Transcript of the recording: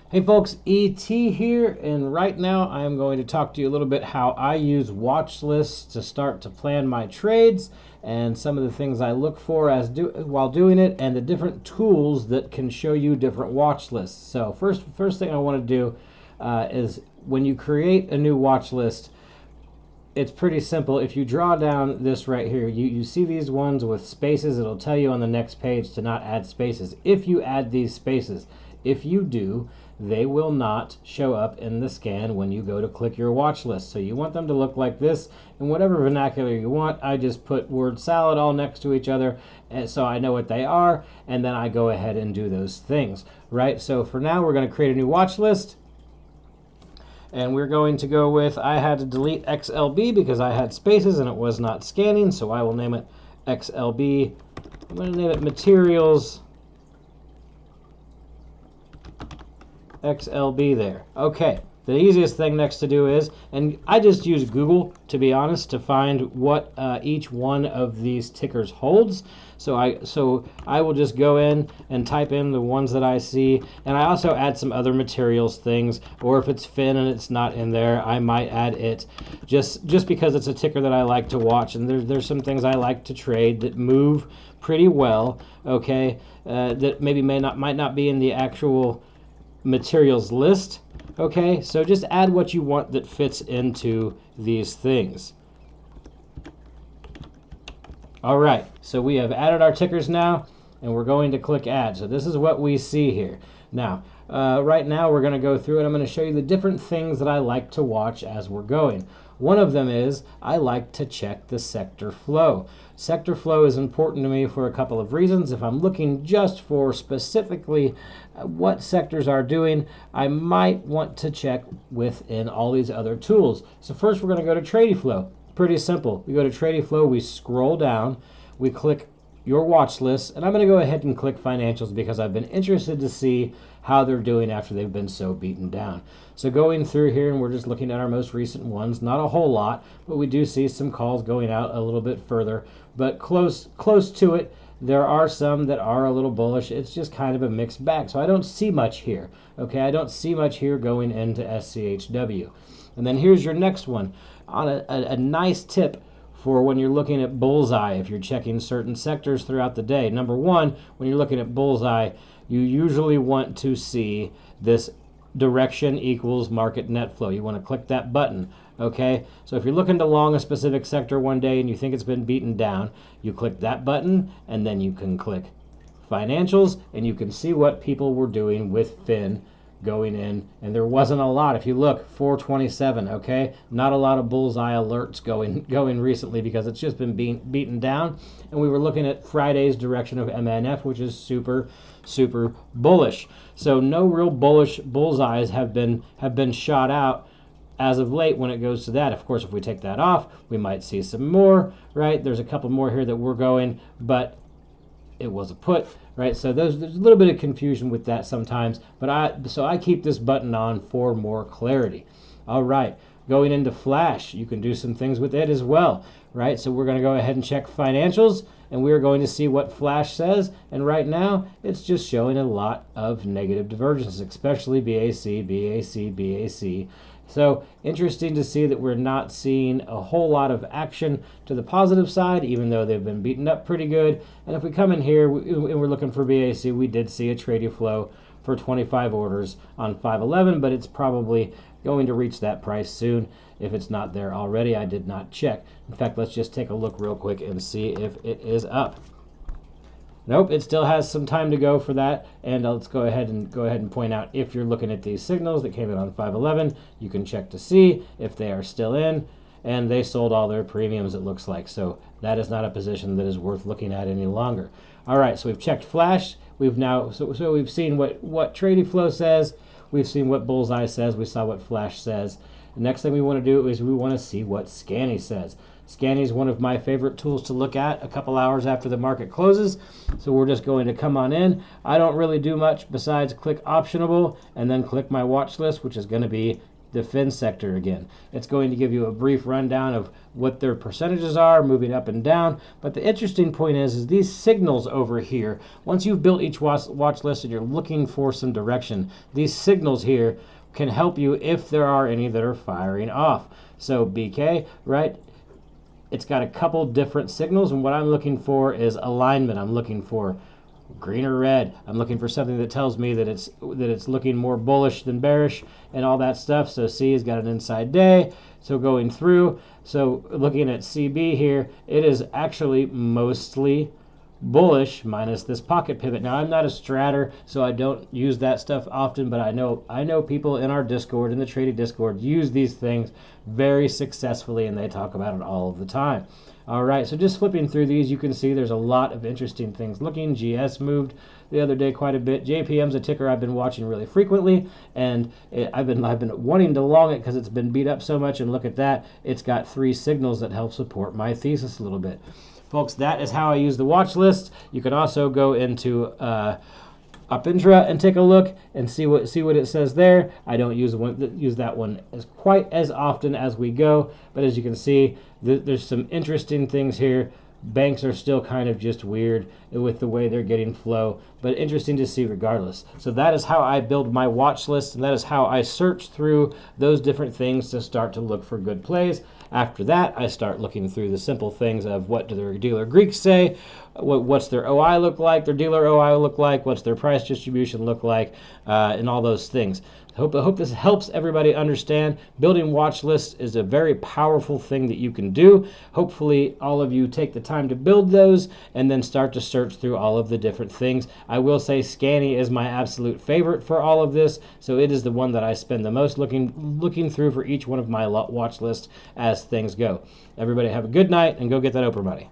Hey folks, ET here, and right now I am going to talk to you a little bit how I use watch lists to start to plan my trades and some of the things I look for while doing it, and the different tools that can show you different watch lists. So first thing I want to do is when you create a new watch list, it's pretty simple. If you draw down this right here, you see these ones with spaces. It'll tell you on the next page to not add spaces. If you add these spaces, if you do, they will not show up in the scan when you go to click your watch list. So you want them to look like this in whatever vernacular you want. I just put word salad all next to each other, and so I know what they are, and then I go ahead and do those things, right? So for now, we're going to create a new watch list. And we're going to go with, I had to delete XLB because I had spaces and it was not scanning, so I will name it XLB. I'm going to name it Materials XLB there. Okay, the easiest thing next to do is, and I just use Google, to be honest, to find what each one of these tickers holds. So I will just go in and type in the ones that I see, and I also add some other materials things, or if it's Fin and it's not in there, I might add it, just because it's a ticker that I like to watch, and there's some things I like to trade that move pretty well, okay, that maybe might not be in the actual materials list. Okay, so just add what you want that fits into these things. All right, so we have added our tickers now, and we're going to click add. So this is what we see here. Now, right now we're going to go through and I'm going to show you the different things that I like to watch as we're going. One of them is I like to check the sector flow. Sector flow is important to me for a couple of reasons. If I'm looking just for specifically what sectors are doing, I might want to check within all these other tools. So first we're going to go to Trading Flow. Pretty simple. We go to Trading Flow, we scroll down, we click your watch list, and I'm going to go ahead and click financials because I've been interested to see how they're doing after they've been so beaten down. So going through here, and we're just looking at our most recent ones, not a whole lot, but we do see some calls going out a little bit further, but close to it. There are some that are a little bullish. It's just kind of a mixed bag. So I don't see much here. Okay, I don't see much here going into SCHW. And then here's your next one. On a nice tip for when you're looking at Bullseye, if you're checking certain sectors throughout the day. Number one, when you're looking at Bullseye, you usually want to see this direction equals market net flow. You want to click that button. Okay, so if you're looking to long a specific sector one day and you think it's been beaten down, you click that button and then you can click financials and you can see what people were doing with Fin going in, and there wasn't a lot. If you look, 427, okay, not a lot of Bullseye alerts going recently because it's just been beaten down, and we were looking at Friday's direction of MNF, which is super bullish. So no real bullish Bullseyes have been shot out as of late when it goes to that. Of course, if we take that off, we might see some more, right? There's a couple more here that we're going, but it was a put, right? So there's a little bit of confusion with that sometimes, but I keep this button on for more clarity. All right, going into Flash, you can do some things with it as well, right? So we're going to go ahead and check financials, and we're going to see what Flash says, and right now it's just showing a lot of negative divergence, especially BAC, BAC, BAC. So interesting to see that we're not seeing a whole lot of action to the positive side, even though they've been beaten up pretty good. And if we come in here and we're looking for BAC, we did see a trading flow for 25 orders on 511, but it's probably going to reach that price soon. If it's not there already, I did not check. In fact, let's just take a look real quick and see if it is up. Nope, it still has some time to go for that, and let's go ahead and point out, if you're looking at these signals that came in on 511, you can check to see if they are still in, and they sold all their premiums, it looks like. So that is not a position that is worth looking at any longer. All right, so we've checked Flash. We've now so we've seen what Trading Flow says. We've seen what Bullseye says. We saw what Flash says. The next thing we want to do is we want to see what Scanny says. Scanny is one of my favorite tools to look at a couple hours after the market closes. So we're just going to come on in. I don't really do much besides click optionable and then click my watch list, which is going to be defense sector again. It's going to give you a brief rundown of what their percentages are moving up and down. But the interesting point is these signals over here, once you've built each watch list and you're looking for some direction, these signals here can help you if there are any that are firing off. So BK, right? It's got a couple different signals, and what I'm looking for is alignment. I'm looking for green or red. I'm looking for something that tells me that it's looking more bullish than bearish and all that stuff. So C has got an inside day. So going through, so looking at CB here, it is actually mostly bullish minus this pocket pivot. Now I'm not a stratter, so I don't use that stuff often, but I know people in our Discord, in the trading Discord, use these things very successfully, and they talk about it all of the time. All right, so just flipping through these, you can see there's a lot of interesting things looking. GS moved the other day quite a bit. JPM's a ticker I've been watching really frequently, and I've been wanting to long it because it's been beat up so much, and look at that. It's got 3 signals that help support my thesis a little bit. Folks, that is how I use the watch list. You can also go into Upintra and take a look and see what it says there. I don't use that one quite as often as we go, but as you can see, there's some interesting things here. Banks are still kind of just weird with the way they're getting flow, but interesting to see regardless. So that is how I build my watch list, and that is how I search through those different things to start to look for good plays. After that, I start looking through the simple things of what do their dealer Greeks say, what's their OI look like, their dealer OI look like, what's their price distribution look like, and all those things. I hope this helps everybody understand. Building watch lists is a very powerful thing that you can do. Hopefully all of you take the time to build those and then start to search through all of the different things. I will say Scanny is my absolute favorite for all of this, so it is the one that I spend the most looking through for each one of my watch lists as things go. Everybody have a good night and go get that Oprah money.